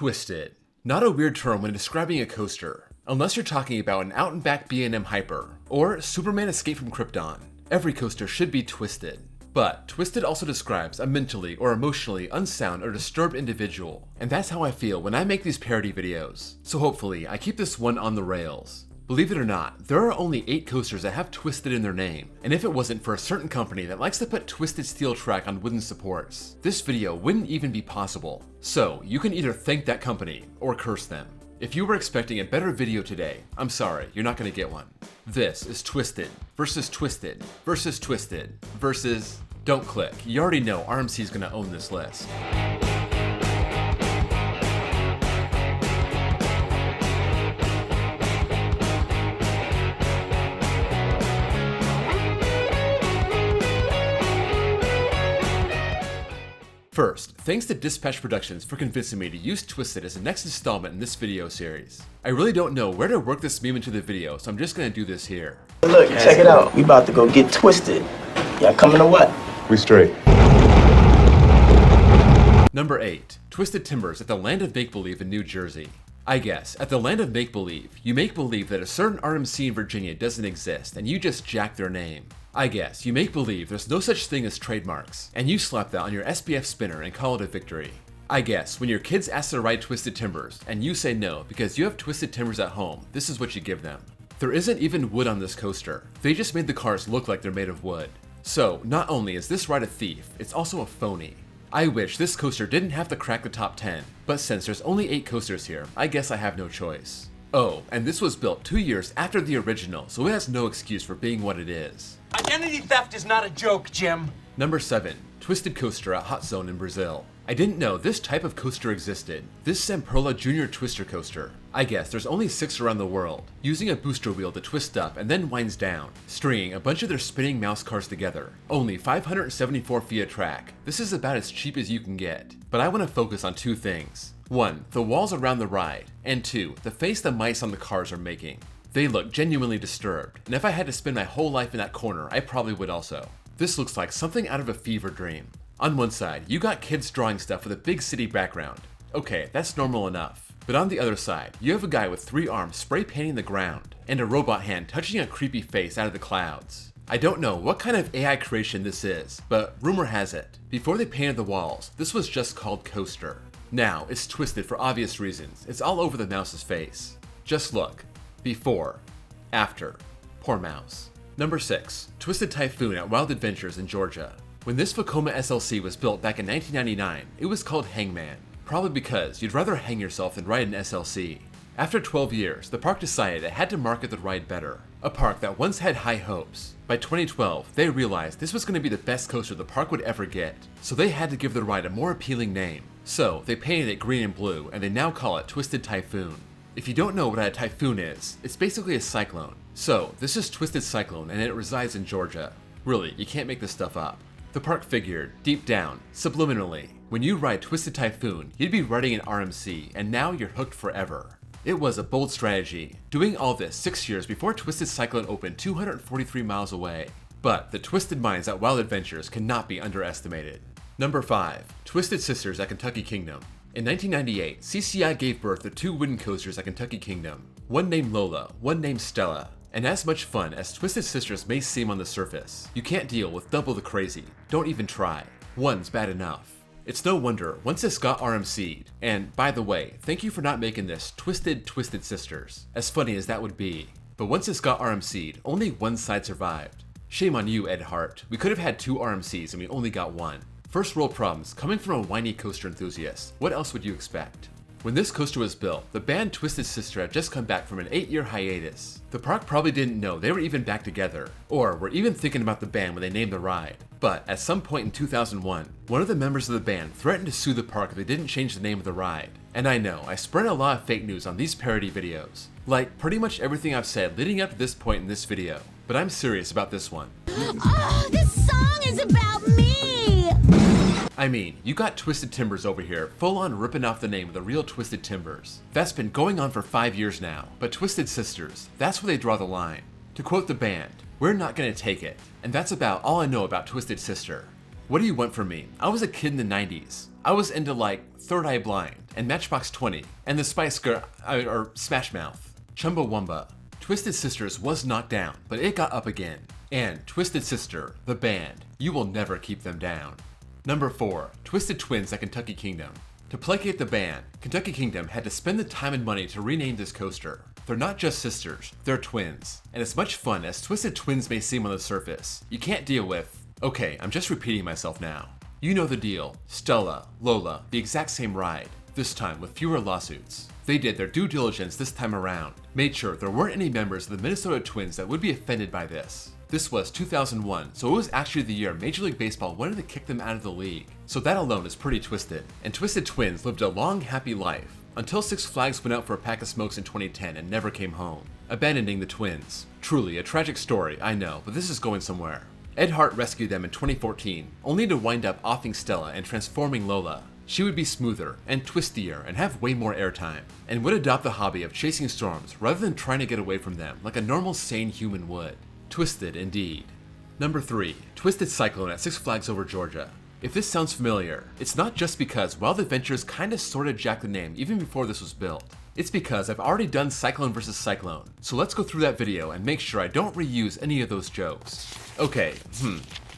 Twisted. Not a weird term when describing a coaster, unless you're talking about an out-and-back B&M Hyper, or Superman Escape from Krypton. Every coaster should be twisted. But twisted also describes a mentally or emotionally unsound or disturbed individual, and that's how I feel when I make these parody videos. So hopefully I keep this one on the rails. Believe it or not, there are only 8 coasters that have twisted in their name, and if it wasn't for a certain company that likes to put twisted steel track on wooden supports, this video wouldn't even be possible. So you can either thank that company or curse them. If you were expecting a better video today, I'm sorry, you're not gonna get one. This is Twisted versus Twisted versus Twisted versus... Don't click, you already know RMC is gonna own this list. First, thanks to Dispatch Productions for convincing me to use Twisted as the next installment in this video series. I really don't know where to work this meme into the video, so I'm just gonna do this here. Look, check it out. We about to go get twisted. Y'all coming or what? We straight. Number 8. Twisted Timbers at the Land of Make-Believe in New Jersey. I guess, at the Land of Make-Believe, you make believe that a certain RMC in Virginia doesn't exist, and you just jack their name. I guess, you make believe there's no such thing as trademarks, and you slap that on your SPF spinner and call it a victory. I guess, when your kids ask to ride Twisted Timbers, and you say no because you have Twisted Timbers at home, this is what you give them. There isn't even wood on this coaster. They just made the cars look like they're made of wood. So, not only is this ride a thief, it's also a phony. I wish this coaster didn't have to crack the top 10, but since there's only 8 coasters here, I guess I have no choice. Oh, and this was built 2 years after the original, so it has no excuse for being what it is. Identity theft is not a joke, Jim. Number 7. Twisted Coaster at Hot Zone in Brazil. I didn't know this type of coaster existed. This Samprola Junior Twister coaster. I guess there's only 6 around the world, using a booster wheel to twist up and then winds down, stringing a bunch of their spinning mouse cars together. Only 574 feet of track. This is about as cheap as you can get. But I want to focus on 2 things. 1. The walls around the ride, and 2. The face the mice on the cars are making. They look genuinely disturbed, and if I had to spend my whole life in that corner, I probably would also. This looks like something out of a fever dream. On one side, you got kids drawing stuff with a big city background. Okay, that's normal enough. But on the other side, you have a guy with 3 arms spray painting the ground, and a robot hand touching a creepy face out of the clouds. I don't know what kind of AI creation this is, but rumor has it, before they painted the walls, this was just called Coaster. Now, it's twisted for obvious reasons. It's all over the mouse's face. Just look. Before. After. Poor mouse. Number 6. Twisted Typhoon at Wild Adventures in Georgia. When this Vekoma SLC was built back in 1999, it was called Hangman. Probably because you'd rather hang yourself than ride an SLC. After 12 years, the park decided it had to market the ride better. A park that once had high hopes. By 2012, they realized this was going to be the best coaster the park would ever get, so they had to give the ride a more appealing name. So, they painted it green and blue, and they now call it Twisted Typhoon. If you don't know what a typhoon is, it's basically a cyclone. So, this is Twisted Cyclone and it resides in Georgia. Really, you can't make this stuff up. The park figured, deep down, subliminally, when you ride Twisted Typhoon, you'd be riding an RMC, and now you're hooked forever. It was a bold strategy, doing all this 6 years before Twisted Cyclone opened 243 miles away. But the twisted minds at Wild Adventures cannot be underestimated. Number 5. Twisted Sisters at Kentucky Kingdom. In 1998, CCI gave birth to 2 wooden coasters at Kentucky Kingdom. One named Lola, one named Stella. And as much fun as Twisted Sisters may seem on the surface, you can't deal with double the crazy. Don't even try. One's bad enough. It's no wonder once this got RMC'd, and by the way, thank you for not making this Twisted Sisters, as funny as that would be. But once this got RMC'd, only one side survived. Shame on you, Ed Hart. We could have had 2 RMCs and we only got 1. First world problems coming from a whiny coaster enthusiast. What else would you expect? When this coaster was built, the band Twisted Sister had just come back from an 8-year hiatus. The park probably didn't know they were even back together, or were even thinking about the band when they named the ride. But at some point in 2001, one of the members of the band threatened to sue the park if they didn't change the name of the ride. And I know, I spread a lot of fake news on these parody videos. Like pretty much everything I've said leading up to this point in this video. But I'm serious about this one. Oh, this song is about me! I mean, you got Twisted Timbers over here, full on ripping off the name of the real Twisted Timbers. That's been going on for 5 years now, but Twisted Sisters, that's where they draw the line. To quote the band, "We're not gonna take it." And that's about all I know about Twisted Sister. What do you want from me? I was a kid in the 90s. I was into like Third Eye Blind. and Matchbox 20, and the Spice Girl, or Smash Mouth. Chumbawamba. Twisted Sisters was knocked down, but it got up again. And Twisted Sister, the band, you will never keep them down. Number 4, Twisted Twins at Kentucky Kingdom. To placate the band, Kentucky Kingdom had to spend the time and money to rename this coaster. They're not just sisters, they're twins. And as much fun as Twisted Twins may seem on the surface, you can't deal with... Okay, I'm just repeating myself now. You know the deal. Stella, Lola, the exact same ride, this time with fewer lawsuits. They did their due diligence this time around, made sure there weren't any members of the Minnesota Twins that would be offended by this. This was 2001, so it was actually the year Major League Baseball wanted to kick them out of the league. So that alone is pretty twisted. And Twisted Twins lived a long, happy life, until Six Flags went out for a pack of smokes in 2010 and never came home, abandoning the twins. Truly a tragic story, I know, but this is going somewhere. Ed Hart rescued them in 2014, only to wind up offing Stella and transforming Lola. She would be smoother and twistier and have way more airtime, and would adopt the hobby of chasing storms rather than trying to get away from them like a normal sane human would. Twisted indeed. Number 3, Twisted Cyclone at Six Flags Over Georgia. If this sounds familiar, it's not just because Wild Adventures kinda sorta jacked the name even before this was built. It's because I've already done Cyclone vs. Cyclone, so let's go through that video and make sure I don't reuse any of those jokes. Okay,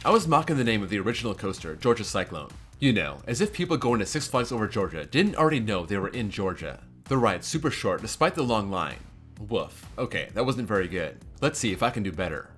I was mocking the name of the original coaster, Georgia Cyclone. You know, as if people going to Six Flags Over Georgia didn't already know they were in Georgia. The ride's super short despite the long line. Woof. Okay, that wasn't very good. Let's see if I can do better.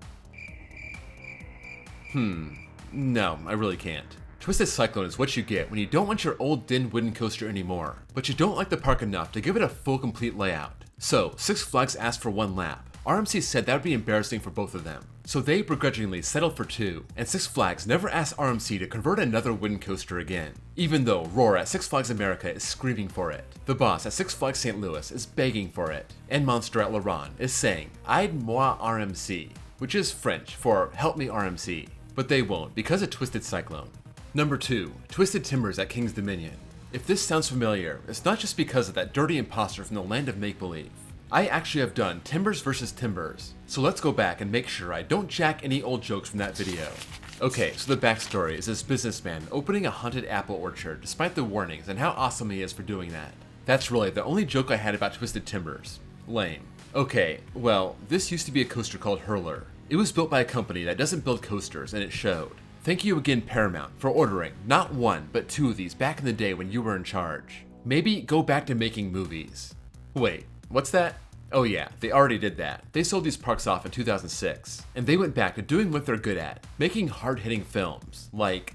No, I really can't. Twisted Cyclone is what you get when you don't want your old din wooden coaster anymore, but you don't like the park enough to give it a full complete layout. So, Six Flags asked for 1 lap. RMC said that would be embarrassing for both of them. So they begrudgingly settled for 2, and Six Flags never asked RMC to convert another wooden coaster again, even though Roar at Six Flags America is screaming for it. The boss at Six Flags St. Louis is begging for it, and Monster at Laron is saying, "Aide moi RMC," which is French for "help me RMC," but they won't because of Twisted Cyclone. Number 2, Twisted Timbers at King's Dominion. If this sounds familiar, it's not just because of that dirty imposter from the land of make-believe. I actually have done Timbers vs. Timbers, so let's go back and make sure I don't jack any old jokes from that video. Okay, so the backstory is this businessman opening a haunted apple orchard despite the warnings and how awesome he is for doing that. That's really the only joke I had about Twisted Timbers. Lame. Okay, well, this used to be a coaster called Hurler. It was built by a company that doesn't build coasters, and it showed. Thank you again, Paramount, for ordering not 1, but 2 of these back in the day when you were in charge. Maybe go back to making movies. Wait, what's that? Oh yeah, they already did that. They sold these parks off in 2006, and they went back to doing what they're good at, making hard-hitting films, like...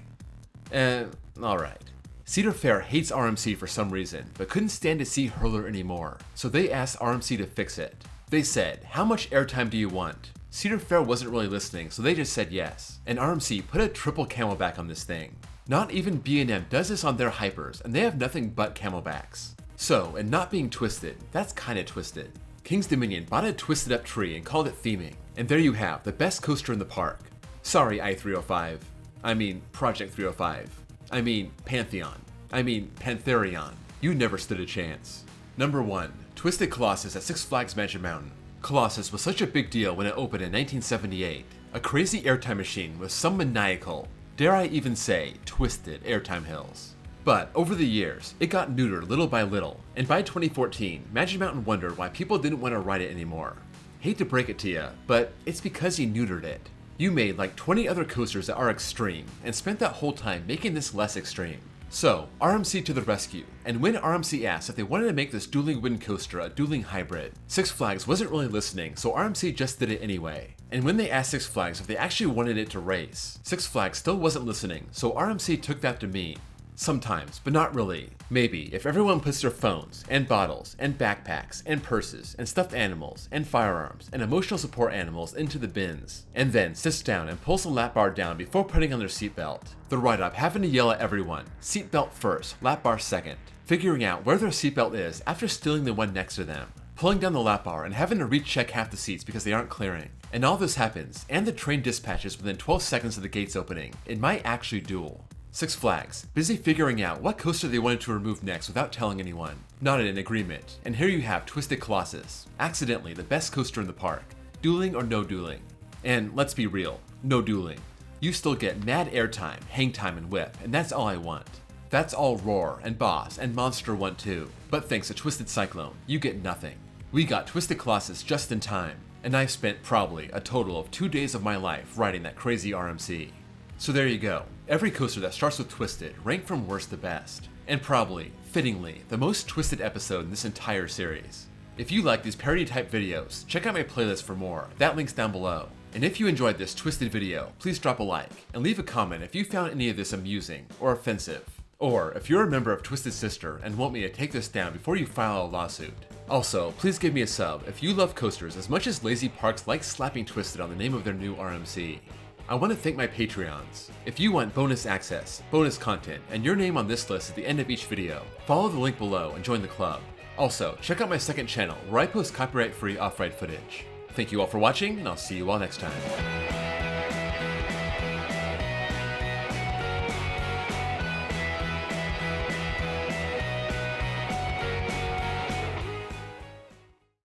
alright. Cedar Fair hates RMC for some reason, but couldn't stand to see Hurler anymore, so they asked RMC to fix it. They said, "How much airtime do you want?" Cedar Fair wasn't really listening, so they just said yes, and RMC put a triple camelback on this thing. Not even B&M does this on their hypers, and they have nothing but camelbacks. So, and not being twisted, that's kinda twisted. King's Dominion bought a twisted up tree and called it theming, and there you have the best coaster in the park. Sorry, I-305. I mean, Project 305. I mean, Pantheon. I mean, Pantherion. You never stood a chance. Number 1, Twisted Colossus at Six Flags Magic Mountain. Colossus was such a big deal when it opened in 1978. A crazy airtime machine with some maniacal, dare I even say, twisted airtime hills. But over the years, it got neutered little by little, and by 2014, Magic Mountain wondered why people didn't want to ride it anymore. Hate to break it to you, but it's because you neutered it. You made like 20 other coasters that are extreme, and spent that whole time making this less extreme. So, RMC to the rescue, and when RMC asked if they wanted to make this dueling wooden coaster a dueling hybrid, Six Flags wasn't really listening, so RMC just did it anyway. And when they asked Six Flags if they actually wanted it to race, Six Flags still wasn't listening, so RMC took that to mean sometimes, but not really. Maybe if everyone puts their phones, and bottles, and backpacks, and purses, and stuffed animals, and firearms, and emotional support animals into the bins, and then sits down and pulls the lap bar down before putting on their seatbelt. The ride-up having to yell at everyone, seatbelt first, lap bar second, figuring out where their seatbelt is after stealing the one next to them, pulling down the lap bar and having to recheck half the seats because they aren't clearing. And all this happens, and the train dispatches within 12 seconds of the gates opening. It might actually duel. Six Flags, busy figuring out what coaster they wanted to remove next without telling anyone. Nodded in agreement, and here you have Twisted Colossus, accidentally the best coaster in the park. Dueling or no dueling? And let's be real, no dueling. You still get mad airtime, hang time, and whip, and that's all I want. That's all Roar and Boss and Monster want too, but thanks to Twisted Cyclone, you get nothing. We got Twisted Colossus just in time, and I've spent probably a total of 2 days of my life riding that crazy RMC. So there you go, every coaster that starts with Twisted ranked from worst to best, and probably, fittingly, the most twisted episode in this entire series. If you like these parody type videos, check out my playlist for more, that link's down below. And if you enjoyed this twisted video, please drop a like, and leave a comment if you found any of this amusing or offensive. Or if you're a member of Twisted Sister and want me to take this down before you file a lawsuit. Also, please give me a sub if you love coasters as much as Lazy Parks like slapping Twisted on the name of their new RMC. I want to thank my Patreons. If you want bonus access, bonus content, and your name on this list at the end of each video, follow the link below and join the club. Also, check out my second channel where I post copyright-free off-ride footage. Thank you all for watching, and I'll see you all next time.